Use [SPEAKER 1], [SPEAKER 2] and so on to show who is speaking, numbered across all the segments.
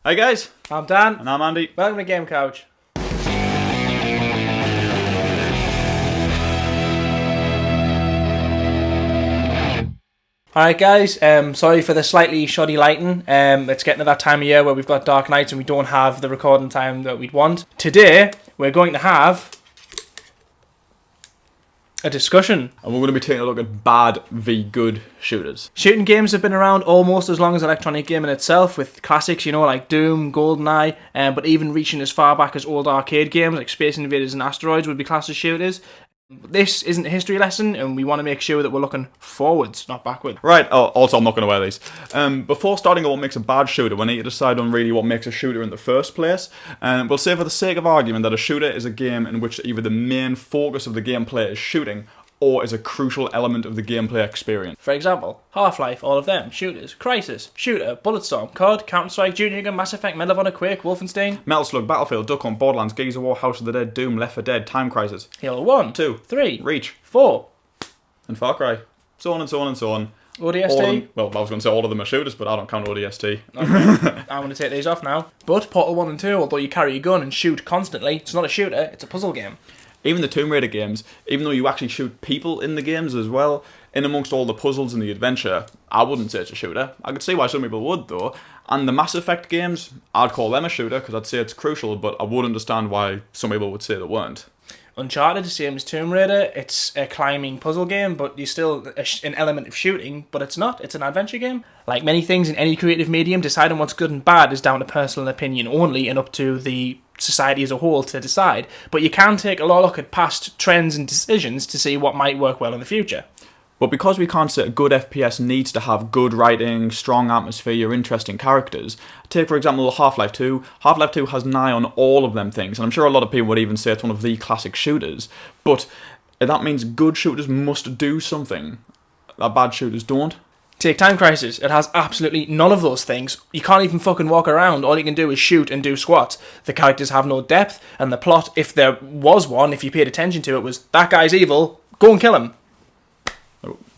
[SPEAKER 1] Hi guys,
[SPEAKER 2] I'm Dan.
[SPEAKER 1] and I'm Andy.
[SPEAKER 2] Welcome to Game Couch. Alright guys, sorry for the slightly shoddy lighting. It's getting to that time of year where we've got dark nights and we don't have the recording time that we'd want. Today, we're going to have a discussion.
[SPEAKER 1] And we're going to be taking a look at bad v good shooters.
[SPEAKER 2] Shooting games have been around almost as long as electronic gaming itself, with classics, like Doom, GoldenEye, but even reaching as far back as old arcade games like Space Invaders and Asteroids would be classed as shooters. This isn't a history lesson, and we want to make sure that we're looking forwards, not backwards.
[SPEAKER 1] Right, also I'm not going to wear these. Before starting on what makes a bad shooter, we need to decide on really what makes a shooter in the first place. We'll say for the sake of argument that a shooter is a game in which either the main focus of the gameplay is shooting, or is a crucial element of the gameplay experience.
[SPEAKER 2] For example, Half-Life, all of them, shooters. Crysis, shooter. Bulletstorm, COD, Counter-Strike, Duke Nukem, Mass Effect, Medal of Honor, Quake, Wolfenstein.
[SPEAKER 1] Metal Slug, Battlefield, Duck Hunt, Borderlands, Gears of War, House of the Dead, Doom, Left 4 Dead, Time Crisis.
[SPEAKER 2] Halo 1,
[SPEAKER 1] 2,
[SPEAKER 2] 3,
[SPEAKER 1] Reach,
[SPEAKER 2] 4.
[SPEAKER 1] and Far Cry. So on and so on and so on.
[SPEAKER 2] ODST.
[SPEAKER 1] Well, I was going to say all of them are shooters, but I don't count ODST.
[SPEAKER 2] Okay. I'm going to take these off now. But Portal 1 and 2, although you carry a gun and shoot constantly, it's not a shooter, it's a puzzle game.
[SPEAKER 1] Even the Tomb Raider games, even though you actually shoot people in the games as well, in amongst all the puzzles and the adventure, I wouldn't say it's a shooter. I could see why some people would though. And the Mass Effect games, I'd call them a shooter because I'd say it's crucial, but I would understand why some people would say they weren't.
[SPEAKER 2] Uncharted, the same as Tomb Raider, it's a climbing puzzle game, but you're still an element of shooting, but it's not, it's an adventure game. Like many things in any creative medium, deciding what's good and bad is down to personal opinion only and up to the society as a whole to decide. But you can take a look at past trends and decisions to see what might work well in the future.
[SPEAKER 1] But because we can't say a good FPS needs to have good writing, strong atmosphere, interesting characters, take for example Half-Life 2. Half-Life 2 has nigh on all of them things, and I'm sure a lot of people would even say it's one of the classic shooters, but that means good shooters must do something that bad shooters don't.
[SPEAKER 2] Take Time Crisis, it has absolutely none of those things. You can't even fucking walk around, all you can do is shoot and do squats. The characters have no depth, and the plot, if there was one, if you paid attention to it, was, that guy's evil, go and kill him.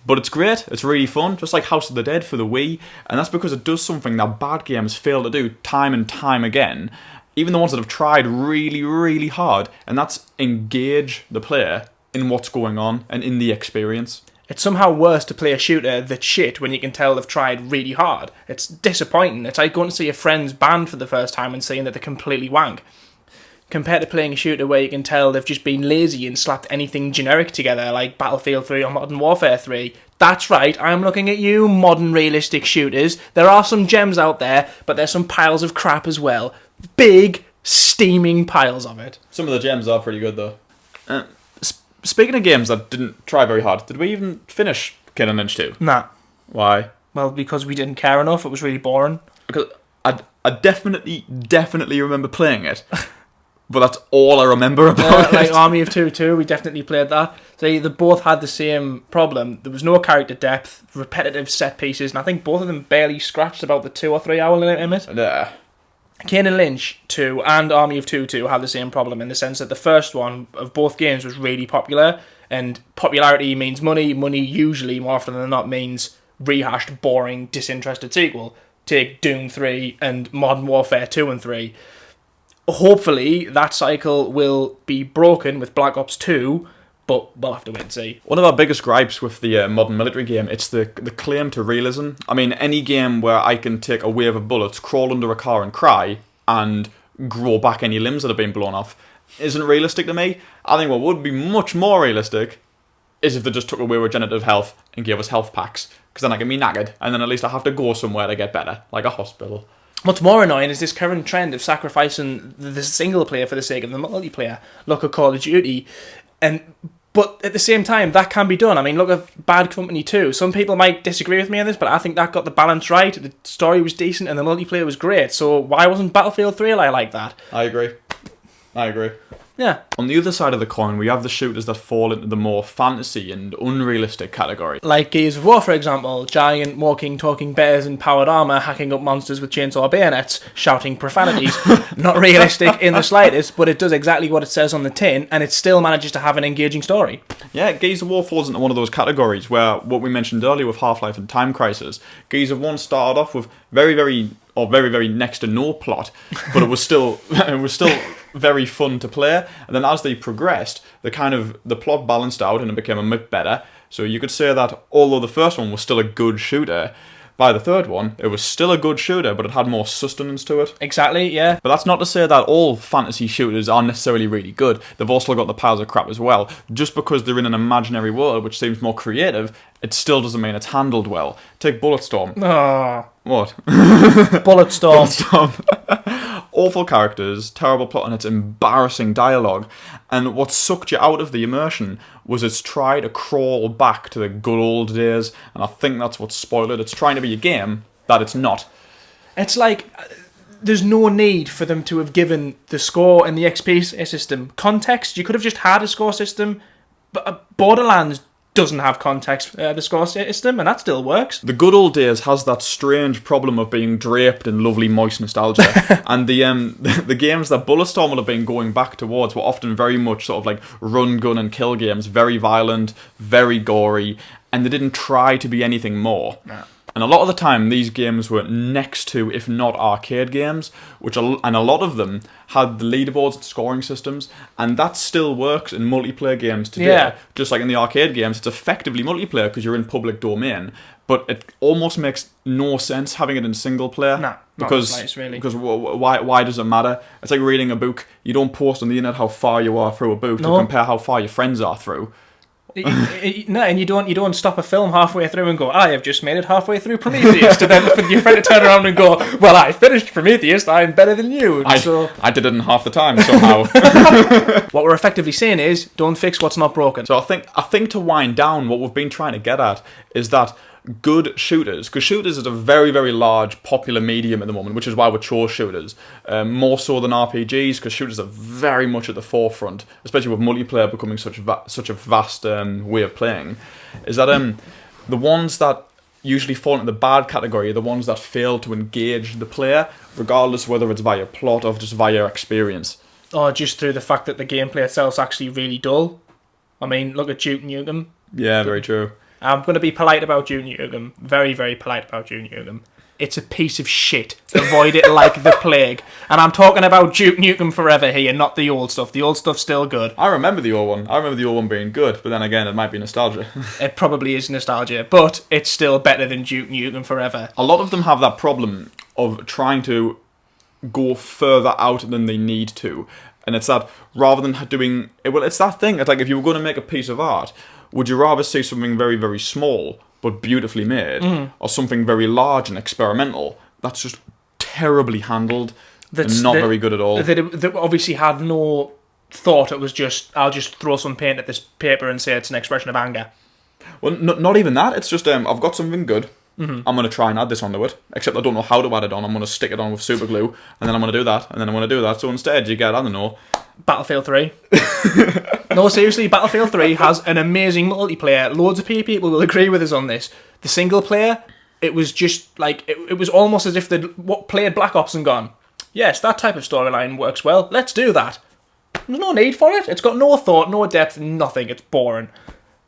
[SPEAKER 1] But it's great, it's really fun, just like House of the Dead for the Wii, and that's because it does something that bad games fail to do time and time again, even the ones that have tried really, really hard, and that's engage the player in what's going on and in the experience.
[SPEAKER 2] It's somehow worse to play a shooter that's shit when you can tell they've tried really hard. It's disappointing. It's like going to see a friend's band for the first time and seeing that they're completely wank. Compared to playing a shooter where you can tell they've just been lazy and slapped anything generic together, like Battlefield 3 or Modern Warfare 3. That's right, I'm looking at you, modern realistic shooters. There are some gems out there, but there's some piles of crap as well. Big, steaming piles of it.
[SPEAKER 1] Some of the gems are pretty good though. Speaking of games that didn't try very hard, did we even finish Kid and Lynch 2?
[SPEAKER 2] Nah.
[SPEAKER 1] Why?
[SPEAKER 2] Well, because we didn't care enough, it was really boring.
[SPEAKER 1] Because I definitely remember playing it. But that's all I remember about it.
[SPEAKER 2] Like Army of Two too, we definitely played that. So they both had the same problem. There was no character depth, repetitive set pieces, and I think both of them barely scratched about the 2 or 3 hour limit. Kane and Lynch 2 and Army of Two had the same problem in the sense that the first one of both games was really popular, and popularity means money. Money usually, more often than not, means rehashed, boring, disinterested sequel. Take Doom 3 and Modern Warfare 2 and 3. Hopefully, that cycle will be broken with Black Ops 2, but we'll have to wait and see.
[SPEAKER 1] One of our biggest gripes with the modern military game, it's the claim to realism. I mean, any game where I can take a wave of bullets, crawl under a car and cry, and grow back any limbs that have been blown off, isn't realistic to me. I think what would be much more realistic is if they just took away regenerative health and gave us health packs, because then I can be knackered, and then at least I have to go somewhere to get better, like a hospital.
[SPEAKER 2] What's more annoying is this current trend of sacrificing the single player for the sake of the multiplayer. Look at Call of Duty, but at the same time, that can be done. I mean, look at Bad Company 2. Some people might disagree with me on this, but I think that got the balance right. The story was decent and the multiplayer was great. So why wasn't Battlefield 3 like that?
[SPEAKER 1] I agree.
[SPEAKER 2] Yeah.
[SPEAKER 1] On the other side of the coin, we have the shooters that fall into the more fantasy and unrealistic category.
[SPEAKER 2] Like Gears of War, for example. Giant, walking, talking bears in powered armour, hacking up monsters with chainsaw bayonets, shouting profanities. Not realistic in the slightest, but it does exactly what it says on the tin, and it still manages to have an engaging story.
[SPEAKER 1] Yeah, Gears of War falls into one of those categories where, what we mentioned earlier with Half-Life and Time Crisis, Gears of War started off with very, very or very, very next to no plot, but it was still very fun to play. And then as they progressed, the plot balanced out and it became a bit better. So you could say that although the first one was still a good shooter, by the third one, it was still a good shooter, but it had more sustenance to it.
[SPEAKER 2] Exactly, yeah.
[SPEAKER 1] But that's not to say that all fantasy shooters are necessarily really good. They've also got the piles of crap as well. Just because they're in an imaginary world which seems more creative, it still doesn't mean it's handled well. Take Bulletstorm.
[SPEAKER 2] Oh.
[SPEAKER 1] What?
[SPEAKER 2] Bulletstorm.
[SPEAKER 1] Bulletstorm. Awful characters, terrible plot, and it's embarrassing dialogue. And what sucked you out of the immersion was its try to crawl back to the good old days, and I think that's what spoiled it. It's trying to be a game that it's not.
[SPEAKER 2] It's like there's no need for them to have given the score and the XP system context. You could have just had a score system, but Borderlands doesn't have context, the score system, and that still works.
[SPEAKER 1] The good old days has that strange problem of being draped in lovely moist nostalgia, and the games that Bulletstorm would have been going back towards were often very much sort of like run, gun and kill games, very violent, very gory, and they didn't try to be anything more.
[SPEAKER 2] No.
[SPEAKER 1] And a lot of the time, these games were next to, if not arcade games, and a lot of them had the leaderboards and scoring systems, and that still works in multiplayer games today.
[SPEAKER 2] Yeah.
[SPEAKER 1] Just like in the arcade games, it's effectively multiplayer because you're in public domain, but it almost makes no sense having it in single player.
[SPEAKER 2] Nah,
[SPEAKER 1] because
[SPEAKER 2] nice, really.
[SPEAKER 1] Because why does it matter? It's like reading a book. You don't post on the internet how far you are through a book to compare how far your friends are through.
[SPEAKER 2] No, and you don't stop a film halfway through and go, I have just made it halfway through Prometheus, to then for your friend to turn around and go, well, I finished Prometheus, I'm better than you.
[SPEAKER 1] I did it in half the time somehow.
[SPEAKER 2] What we're effectively saying is, don't fix what's not broken.
[SPEAKER 1] So I think to wind down, what we've been trying to get at is that good shooters, because shooters is a very, very large popular medium at the moment, which is why we chose shooters, more so than RPGs, because shooters are very much at the forefront, especially with multiplayer becoming such a vast way of playing, is that the ones that usually fall into the bad category are the ones that fail to engage the player, regardless whether it's via plot or just via experience.
[SPEAKER 2] Or just through the fact that the gameplay itself is actually really dull. I mean, look at Duke Nukem.
[SPEAKER 1] Yeah, very true.
[SPEAKER 2] I'm going to be polite about Duke Nukem. Very, very polite about Duke Nukem. It's a piece of shit. Avoid it like the plague. And I'm talking about Duke Nukem Forever here, not the old stuff. The old stuff's still good.
[SPEAKER 1] I remember the old one. I remember the old one being good, but then again, it might be nostalgia.
[SPEAKER 2] It probably is nostalgia, but it's still better than Duke Nukem Forever.
[SPEAKER 1] A lot of them have that problem of trying to go further out than they need to. And it's that, rather than doing... Well, it's that thing. It's like, if you were going to make a piece of art, would you rather see something very, very small but beautifully made, or something very large and experimental that's just terribly handled and not very good at all?
[SPEAKER 2] That obviously had no thought. It was just, I'll just throw some paint at this paper and say it's an expression of anger.
[SPEAKER 1] Well, not even that. It's just, I've got something good. I'm going to try and add this onto it, except I don't know how to add it on. I'm going to stick it on with super glue, and then I'm going to do that, and then I'm going to do that. So instead, you get, I don't know...
[SPEAKER 2] Battlefield 3. No, seriously, Battlefield 3 has an amazing multiplayer. Loads of people will agree with us on this. The single player, it was just like, it was almost as if they'd played Black Ops and gone, yes, that type of storyline works well, let's do that. There's no need for it. It's got no thought, no depth, nothing. It's boring.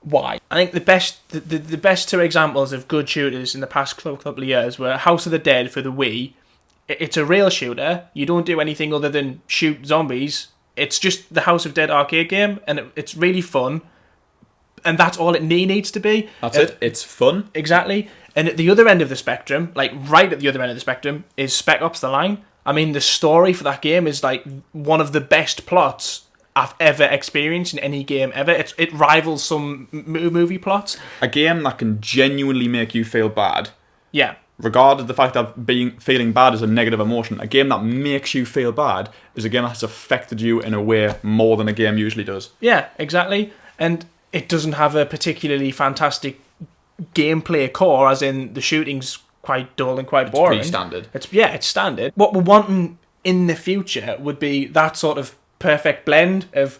[SPEAKER 2] Why? I think the best two examples of good shooters in the past couple of years were House of the Dead for the Wii. It's a rail shooter. You don't do anything other than shoot zombies. It's just the House of Dead arcade game, and it's really fun. And that's all it needs to be.
[SPEAKER 1] That's it. It's fun.
[SPEAKER 2] Exactly. And at the other end of the spectrum, like right at the other end of the spectrum, is Spec Ops: The Line. I mean, the story for that game is like one of the best plots I've ever experienced in any game ever. It rivals some movie plots. A
[SPEAKER 1] game that can genuinely make you feel bad.
[SPEAKER 2] Yeah.
[SPEAKER 1] Regardless of the fact that feeling bad is a negative emotion, a game that makes you feel bad is a game that has affected you in a way more than a game usually does.
[SPEAKER 2] Yeah, exactly. And it doesn't have a particularly fantastic gameplay core, as in the shooting's quite dull and quite boring.
[SPEAKER 1] It's pretty standard.
[SPEAKER 2] It's standard. What we're wanting in the future would be that sort of perfect blend of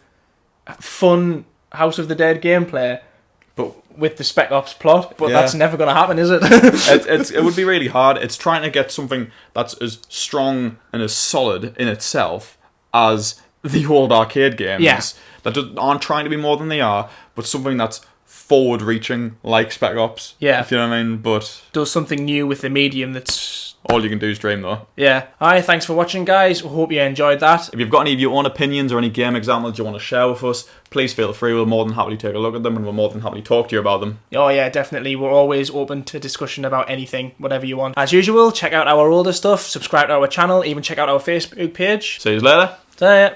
[SPEAKER 2] fun House of the Dead gameplay, but with the Spec Ops plot, but that's never going to happen, is it?
[SPEAKER 1] It would be really hard. It's trying to get something that's as strong and as solid in itself as the old arcade games that aren't trying to be more than they are, but something that's forward-reaching like Spec Ops.
[SPEAKER 2] Yeah.
[SPEAKER 1] If you know what I mean, but...
[SPEAKER 2] does something new with the medium that's
[SPEAKER 1] All you can do is dream, though.
[SPEAKER 2] Yeah. Alright, thanks for watching, guys. Hope you enjoyed that.
[SPEAKER 1] If you've got any of your own opinions or any game examples you want to share with us, please feel free. We'll more than happily take a look at them, and we'll more than happily talk to you about them.
[SPEAKER 2] Oh yeah, definitely. We're always open to discussion about anything, whatever you want. As usual, check out our older stuff, subscribe to our channel, even check out our Facebook page.
[SPEAKER 1] See you later.
[SPEAKER 2] See ya.